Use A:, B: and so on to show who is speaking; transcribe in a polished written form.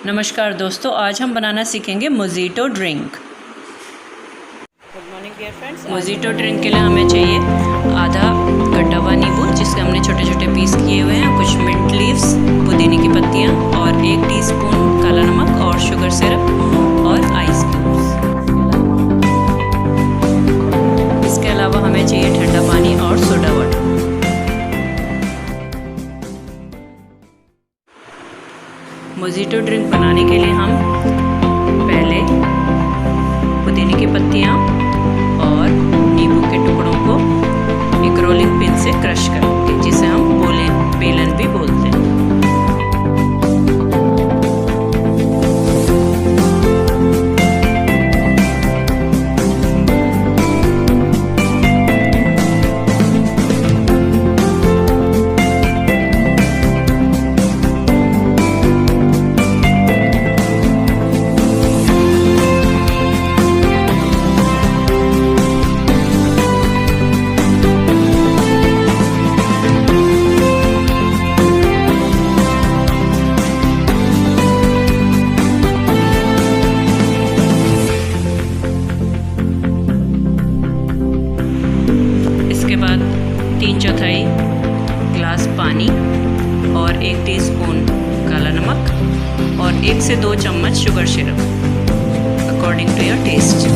A: नमस्कार दोस्तों, आज हम बनाना सीखेंगे mojito drink.
B: Good morning dear friends.
A: Mojito drink के लिए हमें चाहिए आधा कटा हुआ नींबू जिसके हमने छोटे छोटे पीस किए हुए हैं, कुछ मिंट लीव्स, पुदीने की पत्तियां और 1 टीस्पून काला नमक और शुगर सिरप और आइस क्यूब्स। इसके अलावा हमें चाहिए ठंडा पानी और सोडा वाटर। मोजिटो ड्रिंक बनाने के लिए हम पहले पुदीने की पत्तियाँ और नींबू के टुकड़ों को एक रोलिंग पिन से क्रश करेंगे, जिसे हम बेलन भी बोलते हैं। इसके बाद 3/4 ग्लास पानी और 1 टीस्पून काला नमक और 1 से 2 चम्मच sugar syrup according to your test.